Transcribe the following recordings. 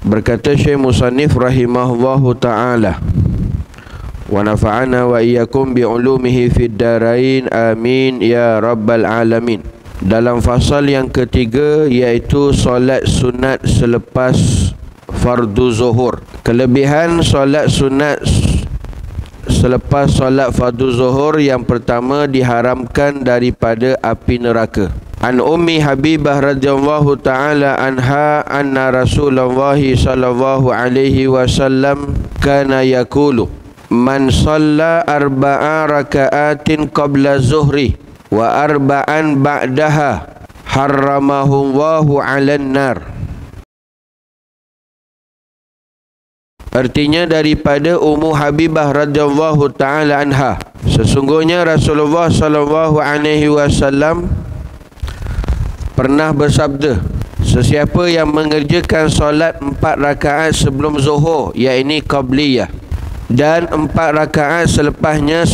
Berkata Syekh Musannif rahimahullahu ta'ala, wa nafa'ana wa iyyakum bi'ulumihi fid darain amin ya rabbal alamin. Dalam fasal yang ketiga, iaitu solat sunat selepas fardu zuhur. Kelebihan solat sunat selepas solat fardu zuhur: yang pertama, diharamkan daripada api neraka. An Ummi Habibah radhiyallahu ta'ala anha anna Rasulullah sallallahu alaihi wasallam kana yaqulu man shalla arba'a raka'atin qabla zuhri wa arba'an ba'daha harramahu Allahu 'alan nar. Artinya daripada Ummu Habibah radhiyallahu ta'ala anha, sesungguhnya Rasulullah sallallahu alaihi wasallam pernah bersabda, sesiapa yang mengerjakan solat 4 rakaat sebelum zuhur, iaitu qabliyah, dan 4 rakaat selepasnya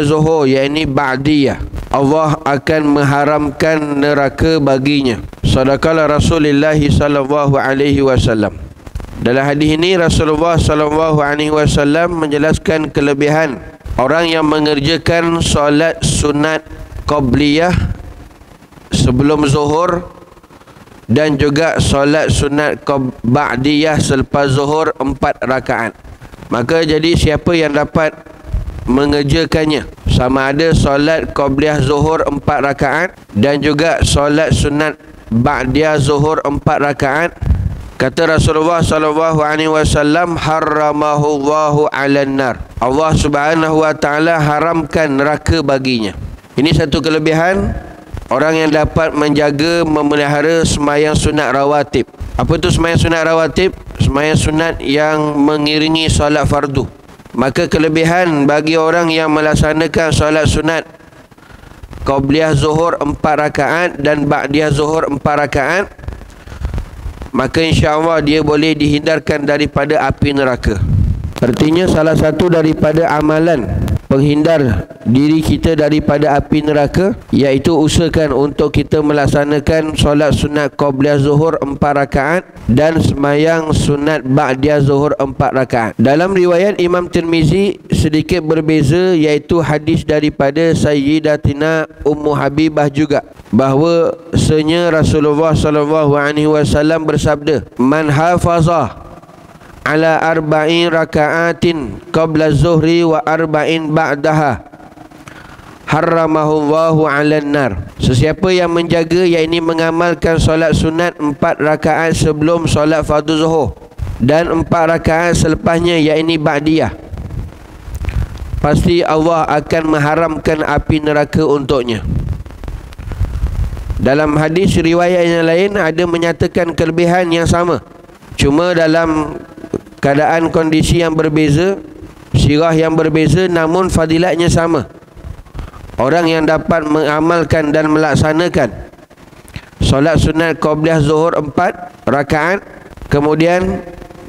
zuhur, iaitu ba'diyah, Allah akan mengharamkan neraka baginya. Sadaqallah Rasulullah sallallahu alaihi wasallam. Dalam hadis ini Rasulullah sallallahu alaihi wasallam menjelaskan kelebihan orang yang mengerjakan solat sunat qabliyah sebelum zuhur dan juga solat sunat ba'diyah selepas zuhur 4 rakaat. Maka jadi siapa yang dapat mengerjakannya, sama ada solat qabliyah zuhur 4 rakaat dan juga solat sunat ba'diyah zuhur 4 rakaat, kata Rasulullah sallallahu alaihi wasallam, harramahu Allahu 'alan nar. Allah Subhanahu wa taala haramkan neraka baginya. Ini satu kelebihan orang yang dapat menjaga, memelihara sembahyang sunat rawatib. Apa itu sembahyang sunat rawatib? Sembahyang sunat yang mengiringi solat fardu. Maka kelebihan bagi orang yang melaksanakan solat sunat qabliyah zuhur 4 rakaat dan ba'diyah zuhur 4 rakaat, maka insya-Allah dia boleh dihindarkan daripada api neraka. Artinya salah satu daripada amalan penghindar diri kita daripada api neraka, iaitu usahakan untuk kita melaksanakan solat sunat qabliyah zuhur 4 rakaat dan sembahyang sunat ba'diyah zuhur 4 rakaat. Dalam riwayat Imam Tirmizi sedikit berbeza, iaitu hadis daripada Sayyidatina Ummu Habibah juga, bahawa senya Rasulullah sallallahu alaihi wasallam bersabda, man hafazah ala arba'in raka'atin qabla zuhri wa arba'in ba'daha harramahu Allahu 'alan nar. Sesiapa yang menjaga, iaitu mengamalkan solat sunat 4 rakaat sebelum solat fardu zuhur dan 4 rakaat selepasnya, iaitu ba'diyah, pasti Allah akan mengharamkan api neraka untuknya. Dalam hadis riwayat yang lain ada menyatakan kelebihan yang sama, cuma dalam keadaan kondisi yang berbeza, sirah yang berbeza, namun fadilatnya sama. Orang yang dapat mengamalkan dan melaksanakan solat sunat qabliyah zuhur 4 rakaat, kemudian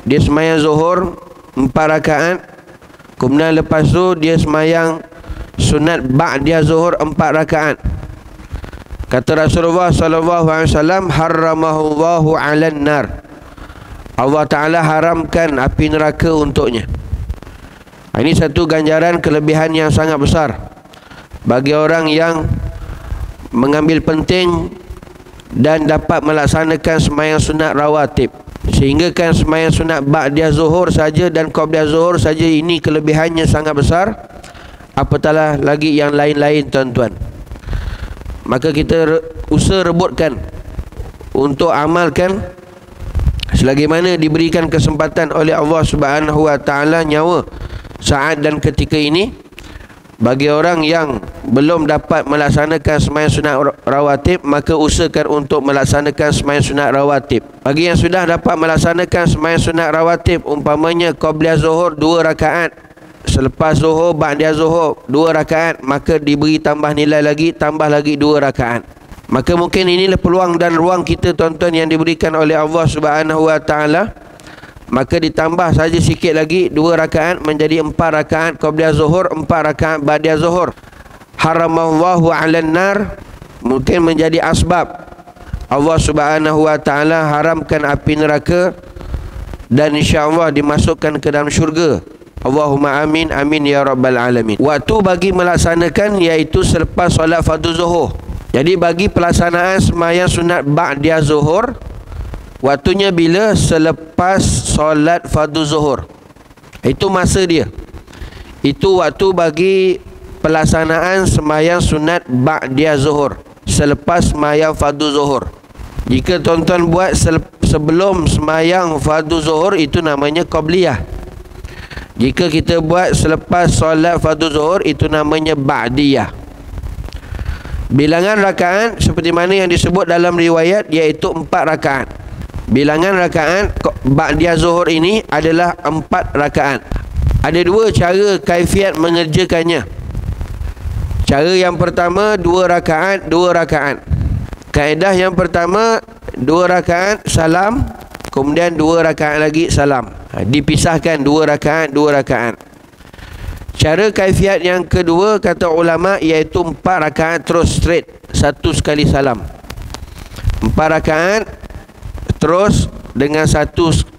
dia sembahyang zuhur 4 rakaat, kemudian lepas tu dia sembahyang sunat ba'diyah zuhur 4 rakaat, kata Rasulullah sallallahu alaihi wasallam, harramahu Allahu 'alan nar. Allah Ta'ala haramkan api neraka untuknya. Ini satu ganjaran kelebihan yang sangat besar bagi orang yang mengambil penting dan dapat melaksanakan sembahyang sunat rawatib. Sehingga kan sembahyang sunat ba'diyah zuhur saja dan qabliyah zuhur saja, ini kelebihannya sangat besar, apatah lagi yang lain-lain, tuan-tuan. Maka kita usaha rebutkan untuk amalkan selagi mana diberikan kesempatan oleh Allah Subhanahu wa taala nyawa, saat dan ketika ini. Bagi orang yang belum dapat melaksanakan sembahyang sunat rawatib, maka usahakan untuk melaksanakan sembahyang sunat rawatib. Bagi yang sudah dapat melaksanakan sembahyang sunat rawatib, umpamanya qabliyah zuhur 2 rakaat, selepas zuhur ba'diyah zuhur 2 rakaat, maka diberi tambah nilai lagi, tambah lagi 2 rakaat. Maka mungkin inilah peluang dan ruang kita, tuan-tuan, yang diberikan oleh Allah Subhanahu wa taala. Maka ditambah saja sikit lagi 2 rakaat menjadi 4 rakaat qabliyah zuhur, 4 rakaat ba'diyah zuhur. Haramallahu 'alan nar, mungkin menjadi asbab Allah Subhanahu wa taala haramkan api neraka dan insya-Allah dimasukkan ke dalam syurga. Allahumma amin, amin ya rabbal alamin. Waktu bagi melaksanakan iaitu selepas solat fardu zuhur. Jadi bagi pelaksanaan sembahyang sunat ba'da zuhur, waktunya bila? Selepas solat fardu zuhur. Itu masa dia. Itu waktu bagi pelaksanaan sembahyang sunat ba'da zuhur, selepas sembahyang fardu zuhur. Jika tuan-tuan buat sebelum sembahyang fardu zuhur, itu namanya qabliyah. Jika kita buat selepas solat fardu zuhur, itu namanya ba'diyah. Bilangan rakaat seperti mana yang disebut dalam riwayat, iaitu 4 rakaat. Bilangan rakaat ba'diyah zuhur ini adalah 4 rakaat. Ada 2 cara kaifiat mengerjakannya. Cara yang pertama 2 rakaat, 2 rakaat. Kaedah yang pertama 2 rakaat salam, kemudian 2 rakaat lagi salam. Dipisahkan 2 rakaat, 2 rakaat. Cara kaifiat yang kedua kata ulama iaitu 4 rakaat terus straight, 1 sekali salam. 4 rakaat terus dengan 1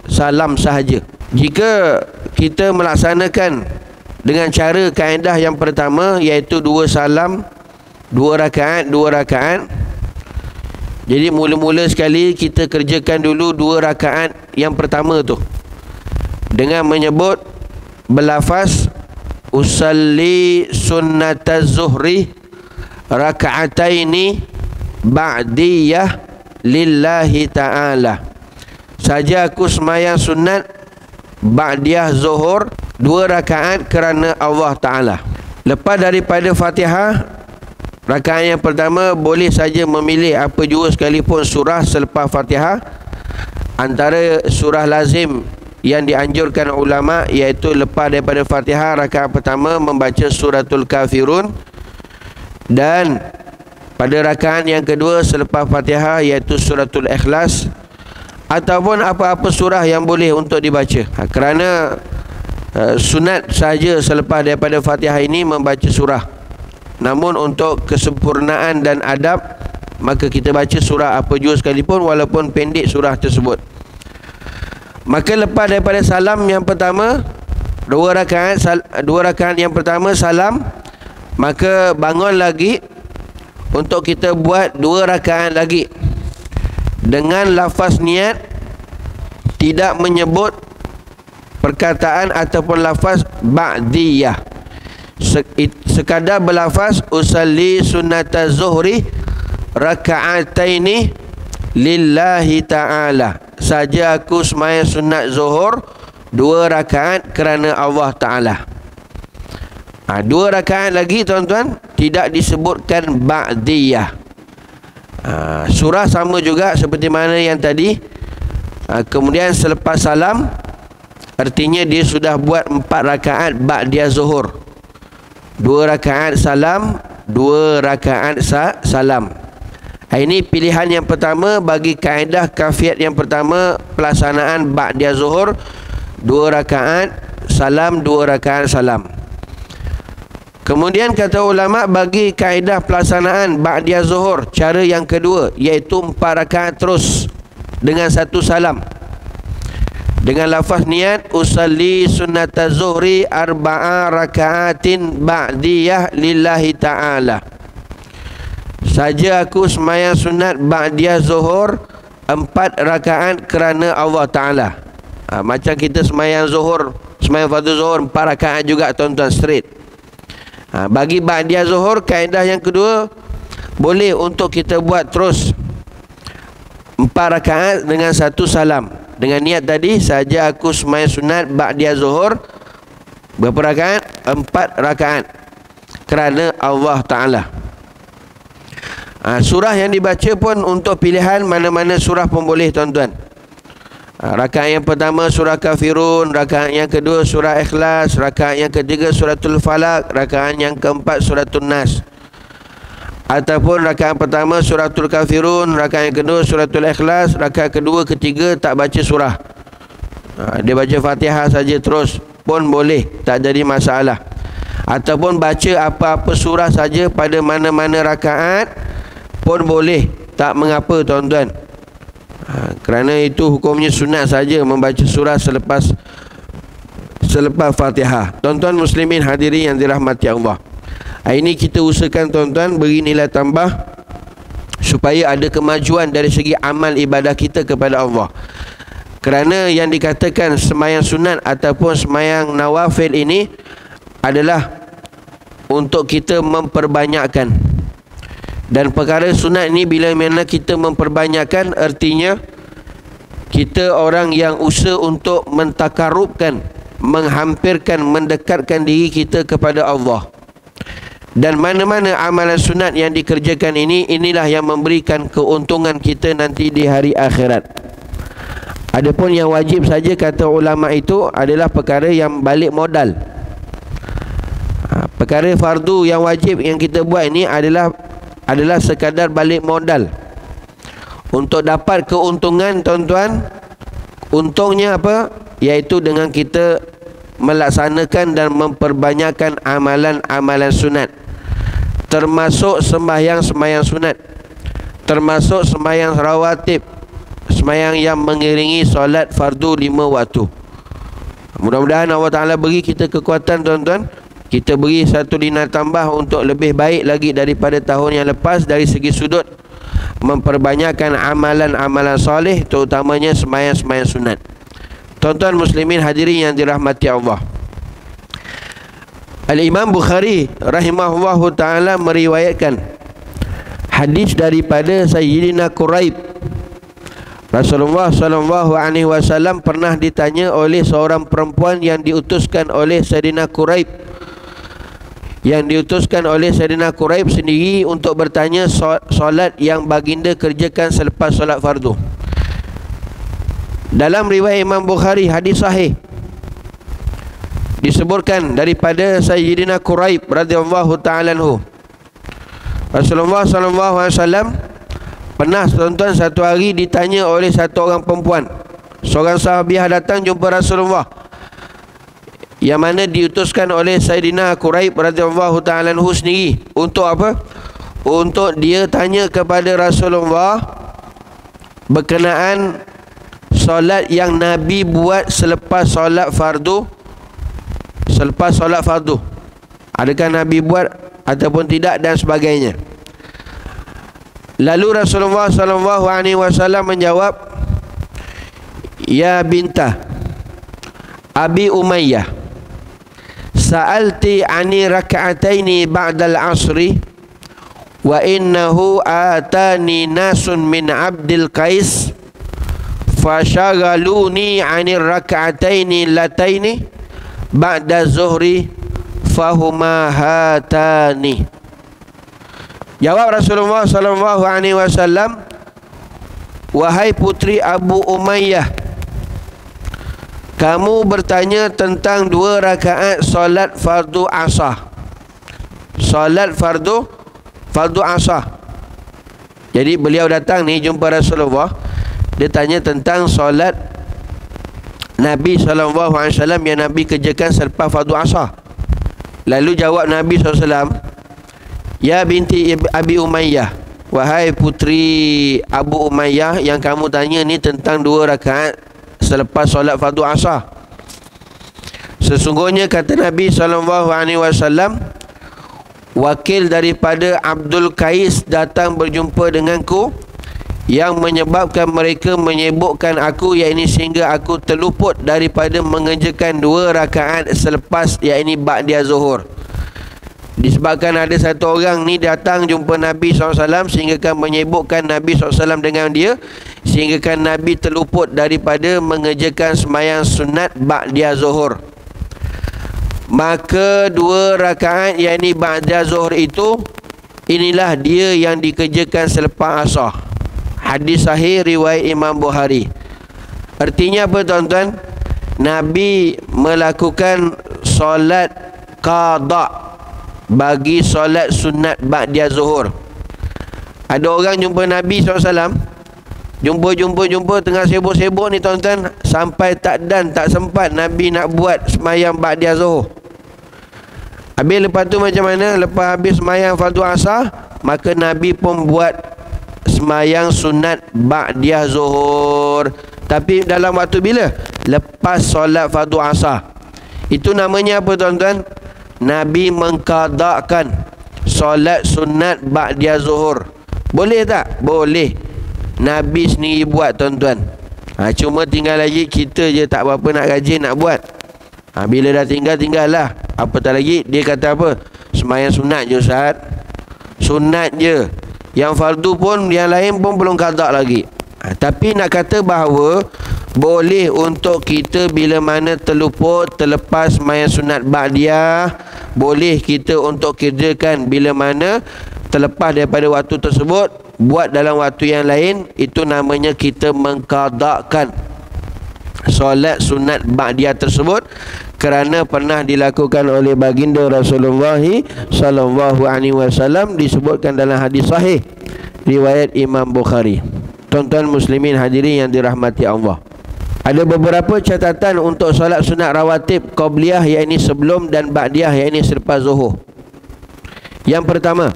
salam sahaja. Jika kita melaksanakan dengan cara kaedah yang pertama iaitu 2 salam, 2 rakaat, 2 rakaat. Jadi mula-mula sekali kita kerjakan dulu 2 rakaat yang pertama tu dengan menyebut berlafaz usalli sunnataz zuhri raka'ataini ba'diyah lillahi ta'ala. Saja aku sembahyang sunat ba'diyah zuhur 2 rakaat kerana Allah Ta'ala. Lepas daripada Fatihah, rakaat yang pertama boleh saja memilih apa jua sekalipun surah selepas Fatihah. Antara surah lazim yang dianjurkan ulama iaitu lepas daripada Fatihah, rakaat pertama membaca suratul kafirun, dan pada rakaat yang kedua selepas Fatihah iaitu suratul ikhlas, ataupun apa-apa surah yang boleh untuk dibaca. Kerana sunat saja selepas daripada Fatihah ini membaca surah. Namun untuk kesempurnaan dan adab, maka kita baca surah apa jua sekalipun walaupun pendek surah tersebut. Maka lepas daripada salam yang pertama 2 rakaat yang pertama salam, maka bangun lagi untuk kita buat 2 rakaat lagi dengan lafaz niat, tidak menyebut perkataan ataupun lafaz ba'diyah. Sekadar berlafaz usalli sunnataz zuhri raka'ataini lillahi ta'ala. Saja aku sembahyang sunat zuhur 2 rakaat kerana Allah Ta'ala. 2 rakaat lagi tuan-tuan, tidak disebutkan ba'diyah. Surah sama juga seperti mana yang tadi. Kemudian selepas salam, artinya dia sudah buat 4 rakaat ba'diyah zuhur. 2 rakaat salam, 2 rakaat salam. Ini pilihan yang pertama bagi kaedah kafiat yang pertama pelaksanaan ba'diyah zuhur, 2 rakaat salam, 2 rakaat salam. Kemudian kata ulama bagi kaedah pelaksanaan ba'diyah zuhur, cara yang kedua iaitu 4 rakaat terus dengan 1 salam, dengan lafaz niat usalli sunnataz zuhri 4 rakaatin ba'diyah lillahi ta'ala. Saja aku sembahyang sunat ba'diyah zuhur 4 rakaat kerana Allah Ta'ala. Macam kita sembahyang zuhur, sembahyang fardu zuhur 4 rakaat juga tuan-tuan, straight. Bagi ba'diyah zuhur, kaedah yang kedua boleh untuk kita buat terus 4 rakaat dengan 1 salam. Dengan niat tadi, saja aku sembahyang sunat ba'diyah zuhur berapa rakaat? 4 rakaat kerana Allah Ta'ala. Surah yang dibaca pun untuk pilihan mana-mana surah pun boleh tuan-tuan. Rakaat yang pertama surah kafirun, rakaat yang kedua surah ikhlas, rakaat yang ketiga suratul falak, rakaat yang keempat suratul nas. Ataupun rakaat pertama suratul kafirun, rakaat yang kedua suratul ikhlas, rakaat kedua ketiga tak baca surah. Dia baca Fatihah saja terus pun boleh, tak jadi masalah. Ataupun baca apa-apa surah saja pada mana-mana rakaat pun boleh, tak mengapa tuan-tuan. Kerana itu hukumnya sunat saja membaca surah selepas Fatihah. Tuan-tuan muslimin hadirin yang dirahmati Allah, ini kita usahakan tuan-tuan beri nilai tambah supaya ada kemajuan dari segi amal ibadah kita kepada Allah. Kerana yang dikatakan semayang sunat ataupun semayang nawafil ini adalah untuk kita memperbanyakkan. Dan perkara sunat ini bila mana kita memperbanyakkan, artinya kita orang yang usaha untuk mentakarubkan, menghampirkan, mendekatkan diri kita kepada Allah. Dan mana-mana amalan sunat yang dikerjakan ini, inilah yang memberikan keuntungan kita nanti di hari akhirat. Adapun yang wajib saja kata ulama itu adalah perkara yang balik modal. Perkara fardu yang wajib yang kita buat ini adalah sekadar balik modal. Untuk dapat keuntungan tuan-tuan, untungnya apa? Iaitu dengan kita melaksanakan dan memperbanyakkan amalan-amalan sunat, termasuk sembahyang sunat, termasuk sembahyang rawatib, sembahyang yang mengiringi solat fardu 5 waktu. Mudah-mudahan Allah Ta'ala beri kita kekuatan tuan-tuan, kita beri satu nilai tambah untuk lebih baik lagi daripada tahun yang lepas dari segi sudut memperbanyakkan amalan-amalan soleh, terutamanya sembahyang sunat. Tuan-tuan muslimin hadirin yang dirahmati Allah, Al-Imam Bukhari rahimahullahu ta'ala meriwayatkan hadis daripada Sayyidina Quraib. Rasulullah SAW pernah ditanya oleh seorang perempuan yang diutuskan oleh Sayyidina Quraib, sendiri untuk bertanya solat yang baginda kerjakan selepas solat fardu. Dalam riwayat Imam Bukhari, hadis sahih, disebutkan daripada Sayyidina Quraib radhiyallahu ta'ala anhu, Rasulullah SAW pernah tuan-tuan satu hari ditanya oleh satu orang perempuan. Seorang sahabiah datang jumpa Rasulullah, yang mana diutuskan oleh Sayyidina Quraib radhiyallahu ta'ala anhu sendiri. Untuk apa? Untuk dia tanya kepada Rasulullah berkenaan solat yang Nabi buat selepas solat fardu. Adakah Nabi buat ataupun tidak dan sebagainya. Lalu Rasulullah SAW menjawab, "Ya binta Abi Umayyah, sa'alti ani raka'ataini ba'dal asri wa innahu atani nasun min Abdil Qais fashagaluni anir raka'ataini lataini ba'da zuhri fahuma hatani." Jawab Rasulullah SAW, "Wahai putri Abu Umayyah, kamu bertanya tentang 2 rakaat solat fardu asar." Solat fardu asar. Jadi beliau datang ni jumpa Rasulullah, dia tanya tentang solat Nabi SAW yang Nabi kerjakan selepas fardu asar. Lalu jawab Nabi SAW, "Ya binti Abi Umayyah, wahai putri Abu Umayyah, yang kamu tanya ni tentang 2 rakaat selepas solat fardu asar. Sesungguhnya kata Nabi SAW, wakil daripada Abdul Qais datang berjumpa denganku, yang menyebabkan mereka menyibukkan aku, yakni sehingga aku terluput daripada mengerjakan 2 rakaat selepas, yakni ba'da zuhur." Disebabkan ada satu orang ni datang jumpa Nabi SAW sehinggakan menyibukkan Nabi SAW dengan dia, sehinggakan Nabi terluput daripada mengerjakan sembahyang sunat ba'da zuhur. Maka 2 rakaat yakni ba'da zuhur itu, inilah dia yang dikerjakan selepas asar. Hadis sahih riwayat Imam Bukhari. Artinya apa tuan-tuan? Nabi melakukan solat qada bagi solat sunat ba'da zuhur. Ada orang jumpa Nabi SAW, jumpa tengah sibuk-sibuk ni tuan-tuan, sampai tak sempat Nabi nak buat sembahyang ba'da zuhur. Habis lepas tu macam mana? Lepas habis sembahyang fardu asar, maka Nabi pun buat semayang sunat ba'diyah zuhur. Tapi dalam waktu bila? Lepas solat fardu asar. Itu namanya apa tuan-tuan? Nabi mengqadakkan solat sunat ba'diyah zuhur. Boleh tak? Boleh. Nabi sendiri buat tuan-tuan. Cuma tinggal lagi kita je tak berapa nak rajin nak buat. Bila dah tinggal-tinggallah. Apatah lagi dia kata apa? Semayang sunat je Ustaz. Sunat je. Yang fardu pun, yang lain pun belum qadak lagi. Tapi nak kata bahawa boleh untuk kita bila mana terluput, terlepas semayang sunat ba'diyah, boleh kita untuk kerjakan bila mana terlepas daripada waktu tersebut, buat dalam waktu yang lain. Itu namanya kita mengqadakkan solat sunat ba'diyah tersebut, kerana pernah dilakukan oleh baginda Rasulullah sallallahu alaihi wasallam, disebutkan dalam hadis sahih riwayat Imam Bukhari. Tuan-tuan muslimin hadirin yang dirahmati Allah, ada beberapa catatan untuk solat sunat rawatib qabliyah, iaitu sebelum dan ba'diyah, iaitu selepas zuhur. Yang pertama,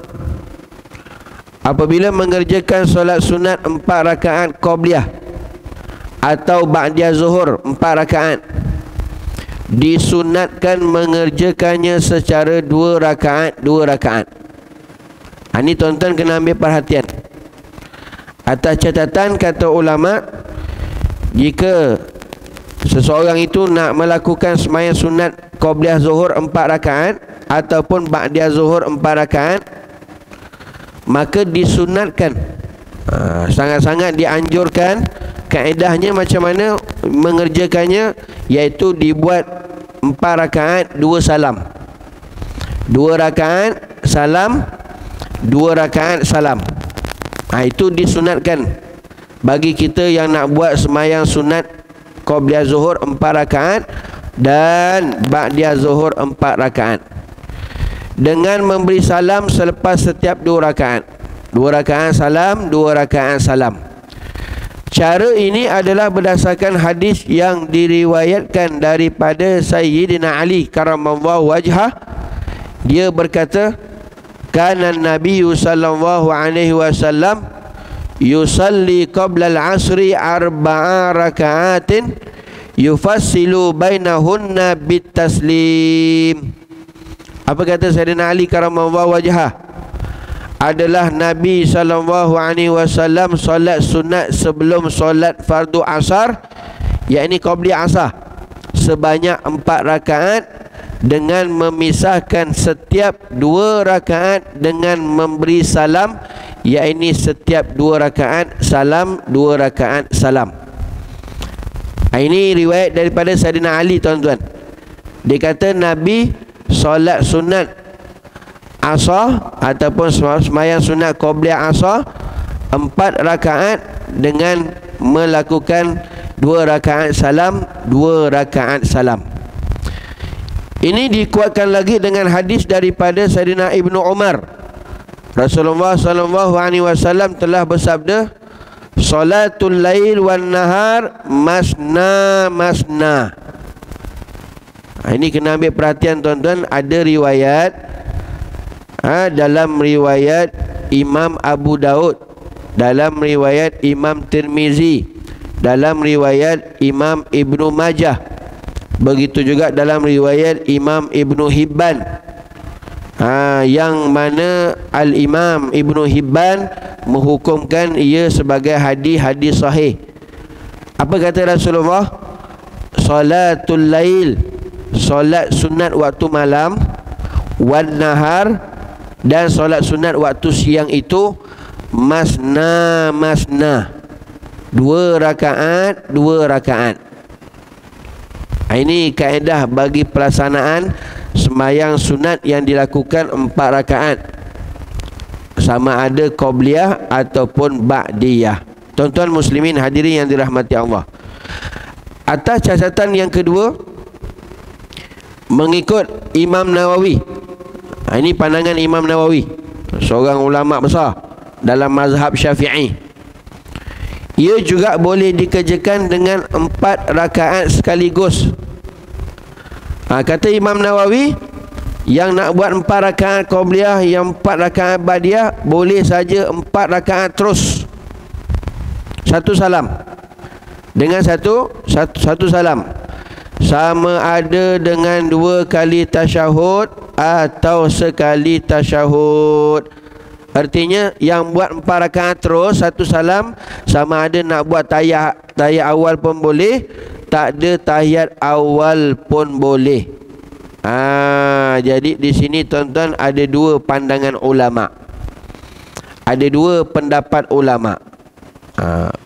apabila mengerjakan solat sunat 4 rakaat qabliyah atau ba'diyah zuhur 4 rakaat, disunatkan mengerjakannya secara 2 rakaat 2 rakaat. Ini tuan-tuan kena ambil perhatian. Atas catatan kata ulama, jika seseorang itu nak melakukan semayang sunat qabliyah zuhur 4 rakaat ataupun ba'diyah zuhur 4 rakaat, maka disunatkan, sangat-sangat dianjurkan. Kaedahnya macam mana mengerjakannya, iaitu dibuat 4 rakaat 2 salam, 2 rakaat salam, 2 rakaat salam. Itu disunatkan bagi kita yang nak buat semayang sunat qabliyah zuhur 4 rakaat dan ba'diyah zuhur 4 rakaat, dengan memberi salam selepas setiap 2 rakaat. 2 rakaat salam, 2 rakaat salam. Cara ini adalah berdasarkan hadis yang diriwayatkan daripada Sayyidina Ali karamallahu wajhah. Dia berkata, kana Nabi sallallahu alaihi wasallam yusalli qabla al-'asri 4 raka'atin yufassilu bainahunna bit-taslim. Apa kata Sayyidina Ali karamallahu wajhah? Adalah Nabi sallallahu alaihi wasallam solat sunat sebelum solat fardu asar, yakni qabliyah asar, sebanyak 4 rakaat, dengan memisahkan setiap 2 rakaat dengan memberi salam, yakni setiap 2 rakaat salam, 2 rakaat salam. Ini riwayat daripada Sayyidina Ali tuan-tuan. Dia kata Nabi solat sunat asar ataupun semayang sunat qabliyah asar 4 rakaat dengan melakukan 2 rakaat salam, 2 rakaat salam. Ini dikuatkan lagi dengan hadis daripada Sayyidina Ibnu Umar. Rasulullah sallallahu alaihi wasallam telah bersabda, salatul lail wan nahar masna masna. Ini kena ambil perhatian tuan-tuan. Ada riwayat, dalam riwayat Imam Abu Daud, dalam riwayat Imam Tirmizi, dalam riwayat Imam Ibnu Majah, begitu juga dalam riwayat Imam Ibnu Hibban, yang mana Al-Imam Ibnu Hibban menghukumkan ia sebagai hadis sahih. Apa kata Rasulullah? Salatul lail, solat sunat waktu malam, wan nahar, dan solat sunat waktu siang itu masna masna, 2 rakaat 2 rakaat. Ini kaedah bagi pelaksanaan sembahyang sunat yang dilakukan 4 rakaat, sama ada qabliyah ataupun ba'diyah. Tuan-tuan muslimin hadirin yang dirahmati Allah, atas catatan yang kedua, mengikut Imam Nawawi, ini pandangan Imam Nawawi, seorang ulama besar dalam mazhab Syafi'i, ia juga boleh dikerjakan dengan 4 rakaat sekaligus. Kata Imam Nawawi, yang nak buat 4 rakaat qabliyah, yang 4 rakaat ba'diyah, boleh saja 4 rakaat terus. satu salam. Dengan satu salam. Sama ada dengan 2 kali tasyahud atau sekali tasyahud. Artinya yang buat 4 rakaat terus satu salam, sama ada nak buat tahiyat awal pun boleh, tak ada tahiyat awal pun boleh. Jadi di sini tuan-tuan ada 2 pandangan ulama. Ada 2 pendapat ulama.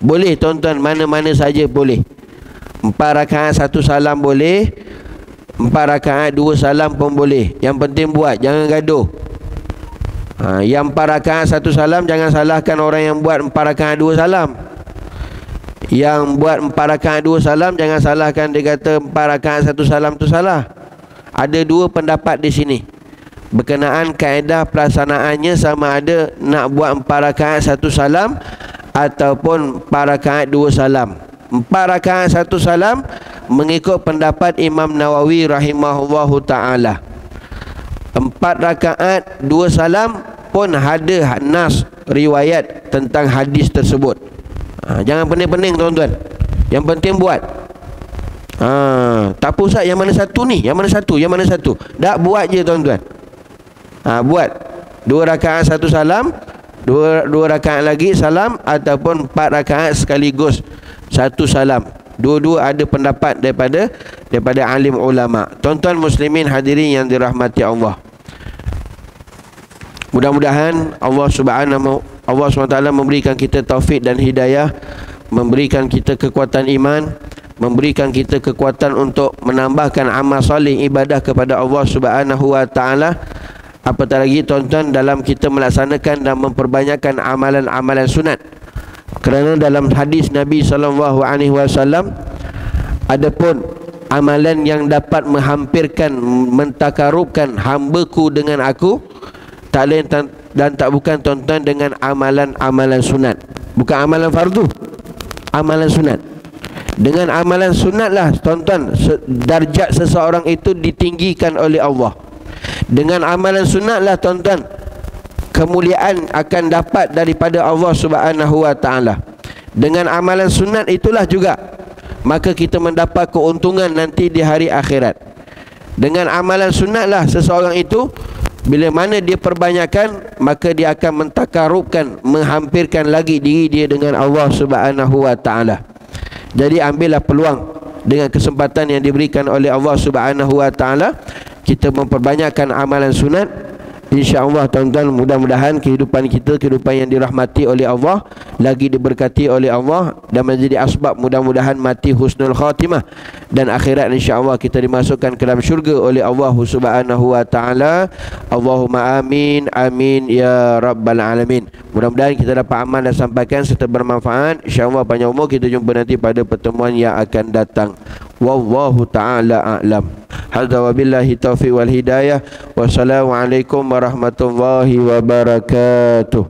Boleh tuan-tuan, mana-mana saja boleh. 4 rakaat satu salam boleh, 4 rakaat 2 salam pun boleh. Yang penting buat, jangan gaduh. Yang 4 rakaat satu salam, jangan salahkan orang yang buat 4 rakaat 2 salam. Yang buat 4 rakaat 2 salam, jangan salahkan dia kata 4 rakaat satu salam tu salah. Ada 2 pendapat di sini berkenaan kaedah pelaksanaannya, sama ada nak buat 4 rakaat satu salam ataupun 4 rakaat 2 salam. 4 rakaat satu salam mengikut pendapat Imam Nawawi rahimahullahu ta'ala. 4 rakaat 2 salam pun ada nas riwayat tentang hadis tersebut. Jangan pening-pening tuan-tuan, yang penting buat. Tak apa Ustaz, yang mana satu ni? Yang mana satu? Tak, buat je tuan-tuan. Buat 2 rakaat satu salam, 2 rakaat lagi salam, ataupun 4 rakaat sekaligus satu salam. Dua-dua ada pendapat daripada alim ulama. Tuan-tuan muslimin hadirin yang dirahmati Allah, mudah-mudahan Allah SWT memberikan kita taufik dan hidayah, memberikan kita kekuatan iman, memberikan kita kekuatan untuk menambahkan amal soleh ibadah kepada Allah Subhanahu wa taala. Apatah lagi tuan-tuan, dalam kita melaksanakan dan memperbanyakkan amalan-amalan sunat. Kerana dalam hadis Nabi SAW, adapun amalan yang dapat menghampirkan, mentakarubkan hamba-Ku dengan Aku, tak lain dan tak bukan tuan-tuan dengan amalan-amalan sunat. Bukan amalan fardu, amalan sunat. Dengan amalan sunat lah tuan-tuan darjat seseorang itu ditinggikan oleh Allah. Dengan amalan sunat lah tuan-tuan kemuliaan akan dapat daripada Allah Subhanahu wa taala. Dengan amalan sunat itulah juga maka kita mendapat keuntungan nanti di hari akhirat. Dengan amalan sunat lah seseorang itu bila mana dia perbanyakkan, maka dia akan mentakarubkan, menghampirkan lagi diri dia dengan Allah Subhanahu wa taala. Jadi ambillah peluang dengan kesempatan yang diberikan oleh Allah Subhanahu wa taala, kita memperbanyakkan amalan sunat. InsyaAllah tuan-tuan, mudah-mudahan kehidupan kita, kehidupan yang dirahmati oleh Allah, lagi diberkati oleh Allah, dan menjadi asbab mudah-mudahan mati husnul khatimah, dan akhirat insyaAllah kita dimasukkan ke dalam syurga oleh Allah Subhanahu wa ta'ala. Allahumma amin, amin ya rabbal alamin. Mudah-mudahan kita dapat amal dan sampaikan serta bermanfaat. InsyaAllah panjang umur, kita jumpa nanti pada pertemuan yang akan datang. Wallahu ta'ala a'lam. Hadza wabillahi taufiq wal hidayah. Wassalamualaikum warahmatullahi wabarakatuh.